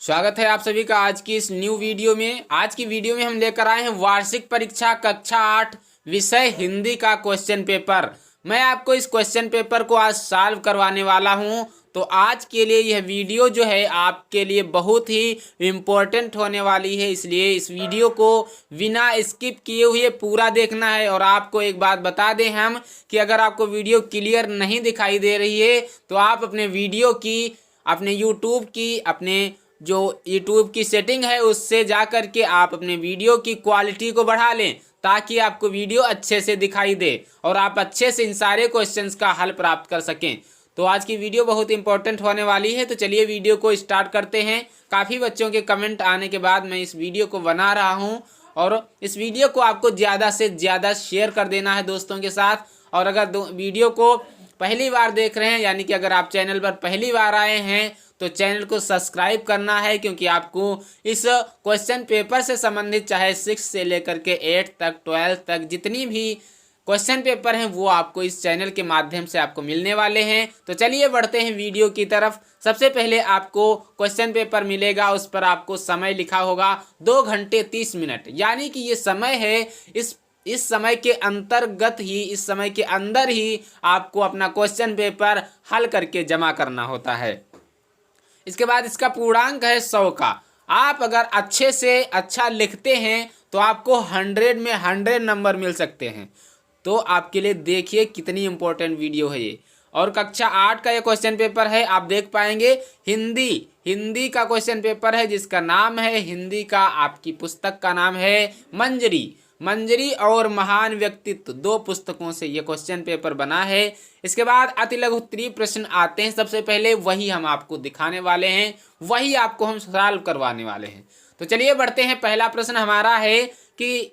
स्वागत है आप सभी का आज की इस न्यू वीडियो में। आज की वीडियो में हम लेकर आए हैं वार्षिक परीक्षा कक्षा 8 विषय हिंदी का क्वेश्चन पेपर। मैं आपको इस क्वेश्चन पेपर को आज सॉल्व करवाने वाला हूं। तो आज के लिए यह वीडियो जो है आपके लिए बहुत ही इम्पोर्टेंट होने वाली है, इसलिए इस वीडियो को बिना स्किप किए हुए पूरा देखना है। और आपको एक बात बता दें हम कि अगर आपको वीडियो क्लियर नहीं दिखाई दे रही है तो आप अपने वीडियो की, अपने यूट्यूब की, अपने जो यूट्यूब की सेटिंग है उससे जा कर के आप अपने वीडियो की क्वालिटी को बढ़ा लें ताकि आपको वीडियो अच्छे से दिखाई दे और आप अच्छे से इन सारे क्वेश्चंस का हल प्राप्त कर सकें। तो आज की वीडियो बहुत इंपॉर्टेंट होने वाली है। तो चलिए वीडियो को स्टार्ट करते हैं। काफ़ी बच्चों के कमेंट आने के बाद मैं इस वीडियो को बना रहा हूँ और इस वीडियो को आपको ज़्यादा से ज़्यादा शेयर कर देना है दोस्तों के साथ। और अगर वीडियो को पहली बार देख रहे हैं, यानी कि अगर आप चैनल पर पहली बार आए हैं तो चैनल को सब्सक्राइब करना है, क्योंकि आपको इस क्वेश्चन पेपर से संबंधित चाहे 6 से लेकर के 8 तक 12 तक जितनी भी क्वेश्चन पेपर हैं वो आपको इस चैनल के माध्यम से आपको मिलने वाले हैं। तो चलिए बढ़ते हैं वीडियो की तरफ। सबसे पहले आपको क्वेश्चन पेपर मिलेगा, उस पर आपको समय लिखा होगा 2 घंटे 30 मिनट, यानी कि ये समय है। इस समय के अंतर्गत ही, इस समय के अंदर ही आपको अपना क्वेश्चन पेपर हल करके जमा करना होता है। इसके बाद इसका पूर्णांक है 100 का। आप अगर अच्छे से अच्छा लिखते हैं तो आपको 100 में 100 नंबर मिल सकते हैं। तो आपके लिए देखिए कितनी इंपॉर्टेंट वीडियो है ये। और कक्षा 8 का ये क्वेश्चन पेपर है, आप देख पाएंगे हिंदी का क्वेश्चन पेपर है जिसका नाम है, हिंदी का आपकी पुस्तक का नाम है मंजरी और महान व्यक्तित्व। 2 पुस्तकों से ये क्वेश्चन पेपर बना है। इसके बाद अति लघु उत्तरीय प्रश्न आते हैं। सबसे पहले वही हम आपको दिखाने वाले हैं, वही आपको हम सॉल्व करवाने वाले हैं। तो चलिए बढ़ते हैं। पहला प्रश्न हमारा है कि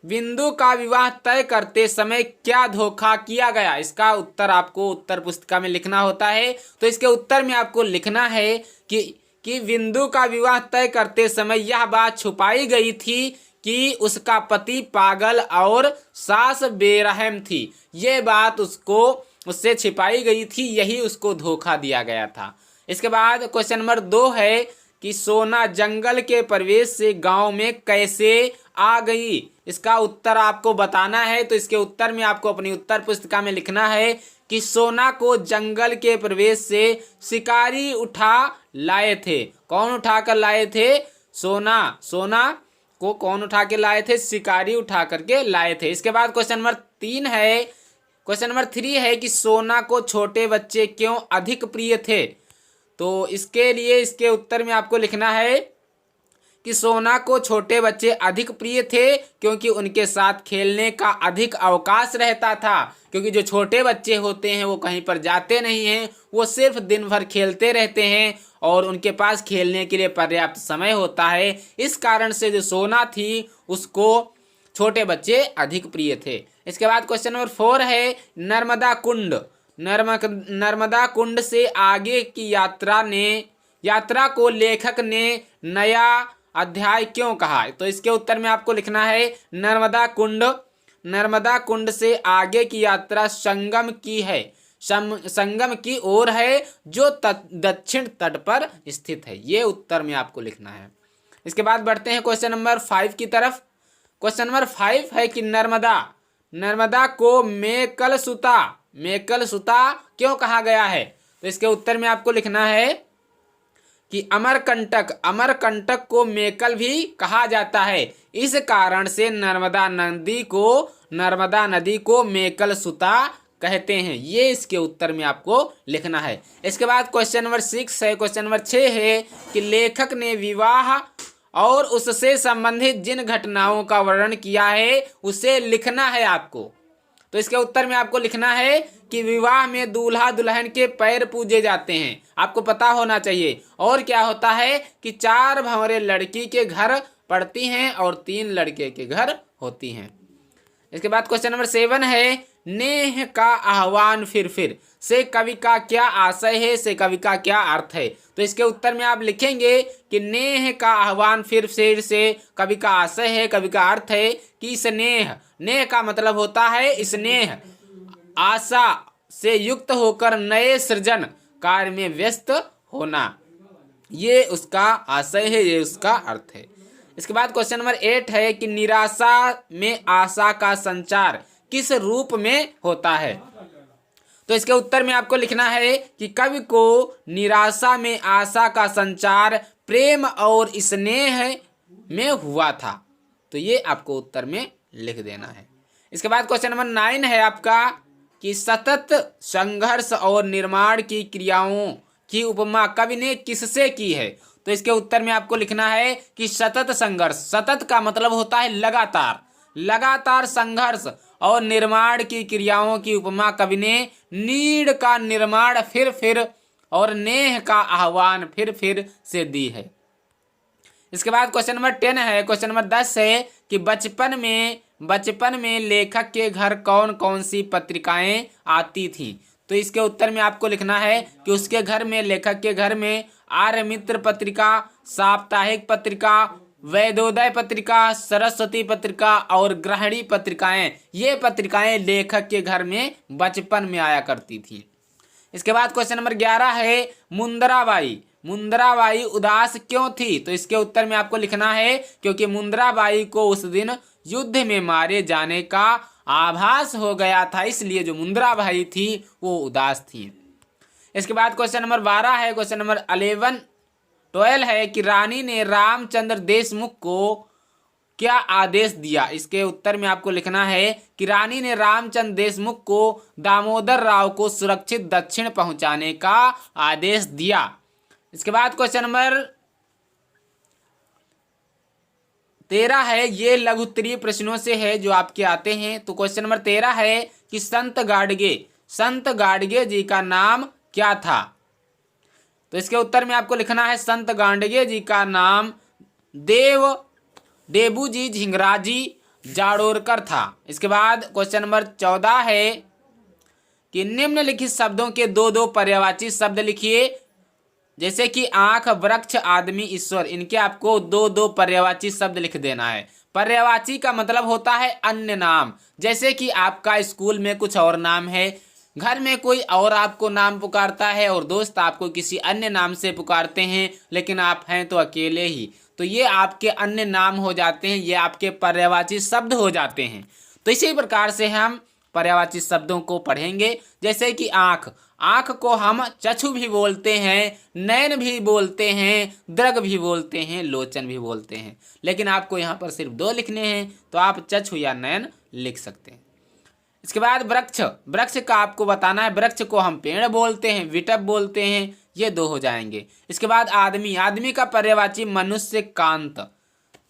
बिंदु का विवाह तय करते समय क्या धोखा किया गया। इसका उत्तर आपको उत्तर पुस्तिका में लिखना होता है। तो इसके उत्तर में आपको लिखना है कि बिंदु का विवाह तय करते समय यह बात छुपाई गई थी कि उसका पति पागल और सास बेरहम थी। ये बात उससे छिपाई गई थी, यही उसको धोखा दिया गया था। इसके बाद क्वेश्चन नंबर 2 है कि सोना जंगल के प्रवेश से गांव में कैसे आ गई। इसका उत्तर आपको बताना है। तो इसके उत्तर में आपको अपनी उत्तर पुस्तिका में लिखना है कि सोना को जंगल के प्रवेश से शिकारी उठा लाए थे। कौन उठा कर लाए थे? सोना को कौन उठा के लाए थे? शिकारी उठा करके लाए थे। इसके बाद क्वेश्चन नंबर 3 है कि सोना को छोटे बच्चे क्यों अधिक प्रिय थे। तो इसके लिए इसके उत्तर में आपको लिखना है कि सोना को छोटे बच्चे अधिक प्रिय थे क्योंकि उनके साथ खेलने का अधिक अवकाश रहता था। क्योंकि जो छोटे बच्चे होते हैं वो कहीं पर जाते नहीं हैं, वो सिर्फ दिन भर खेलते रहते हैं और उनके पास खेलने के लिए पर्याप्त समय होता है। इस कारण से जो सोना थी उसको छोटे बच्चे अधिक प्रिय थे। इसके बाद क्वेश्चन नंबर 4 है नर्मदा कुंड से आगे की यात्रा को लेखक ने नया अध्याय क्यों कहा। तो इसके उत्तर में आपको लिखना है नर्मदा कुंड से आगे की यात्रा संगम की ओर है जो दक्षिण तट पर स्थित है। ये उत्तर में आपको लिखना है। इसके बाद बढ़ते हैं क्वेश्चन नंबर 5 की तरफ। क्वेश्चन नंबर 5 है कि नर्मदा को मेकल सुता क्यों कहा गया है। तो इसके उत्तर में आपको लिखना है कि अमरकंटक को मेकल भी कहा जाता है। इस कारण से नर्मदा नदी को मेकल सुता कहते हैं। ये इसके उत्तर में आपको लिखना है। इसके बाद क्वेश्चन नंबर 6 है, क्वेश्चन नंबर 6 है कि लेखक ने विवाह और उससे संबंधित जिन घटनाओं का वर्णन किया है उसे लिखना है आपको। तो इसके उत्तर में आपको लिखना है कि विवाह में दूल्हा दुल्हन के पैर पूजे जाते हैं। आपको पता होना चाहिए। और क्या होता है कि 4 भंवरें लड़की के घर पड़ती हैं और 3 लड़के के घर होती हैं। इसके बाद क्वेश्चन नंबर 7 है नेह का आह्वान फिर से कवि का क्या आशय है, से कवि का क्या अर्थ है। तो इसके उत्तर में आप लिखेंगे कि नेह का आह्वान फिर से कवि का आशय है, कवि का अर्थ है कि नेह का मतलब होता है स्नेह, आशा से युक्त होकर नए सृजन कार्य में व्यस्त होना। ये उसका आशय है, ये उसका अर्थ है। इसके बाद क्वेश्चन नंबर 8 है कि निराशा में आशा का संचार किस रूप में होता है। तो इसके उत्तर में आपको लिखना है कि कवि को निराशा में आशा का संचार प्रेम और स्नेह में हुआ था। तो ये आपको उत्तर में लिख देना है। इसके बाद क्वेश्चन नंबर 9 है आपका कि सतत संघर्ष और निर्माण की क्रियाओं की उपमा कवि ने किससे की है। तो इसके उत्तर में आपको लिखना है कि सतत संघर्ष, सतत का मतलब होता है लगातार, लगातार संघर्ष और निर्माण की क्रियाओं की उपमा कवि ने नीड़ का निर्माण फिर और नेह का आह्वान फिर से दी है। इसके बाद क्वेश्चन नंबर 10 है, क्वेश्चन नंबर 10 है कि बचपन में लेखक के घर कौन कौन सी पत्रिकाएं आती थी। तो इसके उत्तर में आपको लिखना है कि उसके घर में, लेखक के घर में आर्य मित्र पत्रिका, साप्ताहिक पत्रिका, वैदोदय पत्रिका, सरस्वती पत्रिका और गृहिणी पत्रिकाएं, ये पत्रिकाएं लेखक के घर में बचपन में आया करती थी। इसके बाद क्वेश्चन नंबर 11 है मुंदराबाई उदास क्यों थी। तो इसके उत्तर में आपको लिखना है क्योंकि मुंदराबाई को उस दिन युद्ध में मारे जाने का आभास हो गया था, इसलिए जो मुंदराबाई थी वो उदास थी। इसके बाद क्वेश्चन नंबर 12 है, क्वेश्चन नंबर 12 है कि रानी ने रामचंद्र देशमुख को क्या आदेश दिया। इसके उत्तर में आपको लिखना है कि रानी ने रामचंद्र देशमुख को दामोदर राव को सुरक्षित दक्षिण पहुंचाने का आदेश दिया। इसके बाद क्वेश्चन नंबर 13 है, ये लघुत्तरीय प्रश्नों से है जो आपके आते हैं। तो क्वेश्चन नंबर 13 है कि संत गाडगे जी का नाम क्या था। तो इसके उत्तर में आपको लिखना है संत गाडगे जी का नाम देबूजी झिंगराजी जाड़ोरकर था। इसके बाद क्वेश्चन नंबर 14 है कि निम्नलिखित शब्दों के दो पर्यायवाची शब्द लिखिए, जैसे कि आंख, वृक्ष, आदमी, ईश्वर, इनके आपको दो पर्यायवाची शब्द लिख देना है। पर्यायवाची का मतलब होता है अन्य नाम, जैसे कि आपका स्कूल में कुछ और नाम है, घर में कोई और आपको नाम पुकारता है और दोस्त आपको किसी अन्य नाम से पुकारते हैं, लेकिन आप हैं तो अकेले ही, तो ये आपके अन्य नाम हो जाते हैं, ये आपके पर्यायवाची शब्द हो जाते हैं। तो इसी प्रकार से हम पर्यायवाची शब्दों को पढ़ेंगे, जैसे कि आँख को हम चक्षु भी बोलते हैं, नयन भी बोलते हैं, दृग भी बोलते हैं, लोचन भी बोलते हैं, लेकिन आपको यहाँ पर सिर्फ 2 लिखने हैं, तो आप चक्षु या नयन लिख सकते हैं। इसके बाद वृक्ष का आपको बताना है, वृक्ष को हम पेड़ बोलते हैं, विटप बोलते हैं, ये 2 हो जाएंगे। इसके बाद आदमी का पर्यायवाची मनुष्य, कांत,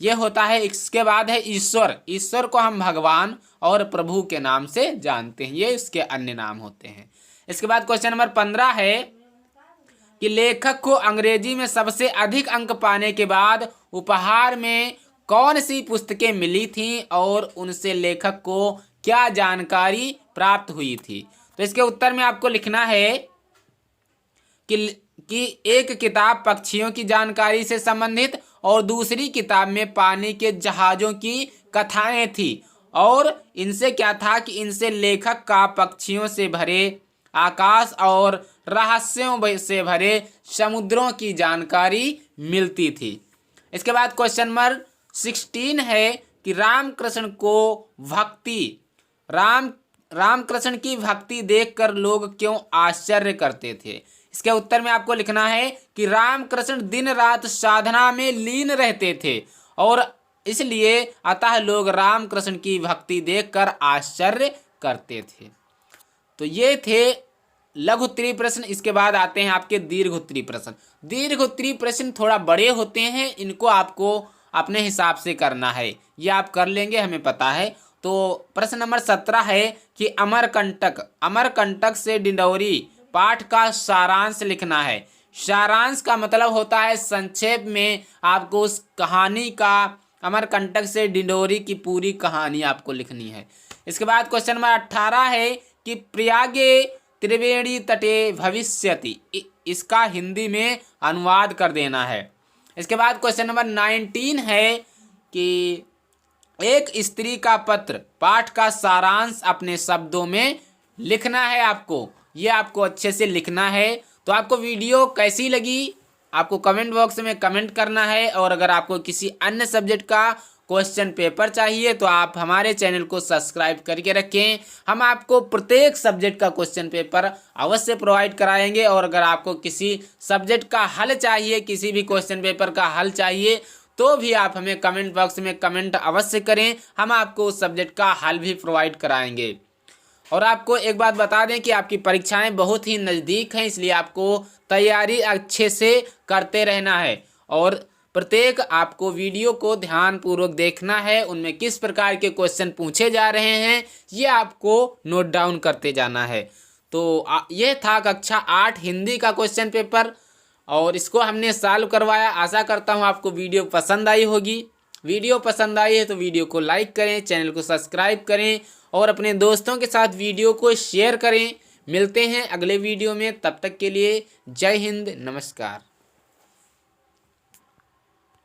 ये होता है। इसके बाद है ईश्वर को हम भगवान और प्रभु के नाम से जानते हैं, ये इसके अन्य नाम होते हैं। इसके बाद क्वेश्चन नंबर 15 है कि लेखक को अंग्रेजी में सबसे अधिक अंक पाने के बाद उपहार में कौन सी पुस्तकें मिली थीं और उनसे लेखक को क्या जानकारी प्राप्त हुई थी। तो इसके उत्तर में आपको लिखना है कि एक किताब पक्षियों की जानकारी से संबंधित और दूसरी किताब में पानी के जहाज़ों की कथाएं थी, और इनसे क्या था कि इनसे लेखक का पक्षियों से भरे आकाश और रहस्यों से भरे समुद्रों की जानकारी मिलती थी। इसके बाद क्वेश्चन नंबर 16 है कि रामकृष्ण की भक्ति देखकर लोग क्यों आश्चर्य करते थे। इसके उत्तर में आपको लिखना है कि रामकृष्ण दिन रात साधना में लीन रहते थे और इसलिए अतः लोग रामकृष्ण की भक्ति देखकर आश्चर्य करते थे। तो ये थे लघुत्तरीय प्रश्न। इसके बाद आते हैं आपके दीर्घोत्तरीय प्रश्न। दीर्घोत्तरीय प्रश्न थोड़ा बड़े होते हैं, इनको आपको अपने हिसाब से करना है, ये आप कर लेंगे, हमें पता है। तो प्रश्न नंबर 17 है कि अमरकंटक से डिंडौरी पाठ का सारांश लिखना है। सारांश का मतलब होता है संक्षेप में आपको उस कहानी का, अमरकंटक से डिंडौरी की पूरी कहानी आपको लिखनी है। इसके बाद क्वेश्चन नंबर 18 है कि प्रयागे त्रिवेणी तटे भविष्यति, इसका हिंदी में अनुवाद कर देना है। इसके बाद क्वेश्चन नंबर 19 है कि एक स्त्री का पत्र पाठ का सारांश अपने शब्दों में लिखना है आपको, ये आपको अच्छे से लिखना है। तो आपको वीडियो कैसी लगी आपको कमेंट बॉक्स में कमेंट करना है। और अगर आपको किसी अन्य सब्जेक्ट का क्वेश्चन पेपर चाहिए तो आप हमारे चैनल को सब्सक्राइब करके रखें। हम आपको प्रत्येक सब्जेक्ट का क्वेश्चन पेपर अवश्य प्रोवाइड कराएंगे। और अगर आपको किसी सब्जेक्ट का हल चाहिए, किसी भी क्वेश्चन पेपर का हल चाहिए, तो भी आप हमें कमेंट बॉक्स में कमेंट अवश्य करें। हम आपको उस सब्जेक्ट का हल भी प्रोवाइड कराएंगे। और आपको एक बात बता दें कि आपकी परीक्षाएं बहुत ही नज़दीक हैं, इसलिए आपको तैयारी अच्छे से करते रहना है। और प्रत्येक आपको वीडियो को ध्यानपूर्वक देखना है, उनमें किस प्रकार के क्वेश्चन पूछे जा रहे हैं ये आपको नोट डाउन करते जाना है। तो ये था कक्षा 8 हिंदी का क्वेश्चन पेपर और इसको हमने सॉल्व करवाया। आशा करता हूँ आपको वीडियो पसंद आई होगी। वीडियो पसंद आई है तो वीडियो को लाइक करें, चैनल को सब्सक्राइब करें और अपने दोस्तों के साथ वीडियो को शेयर करें। मिलते हैं अगले वीडियो में, तब तक के लिए जय हिंद, नमस्कार।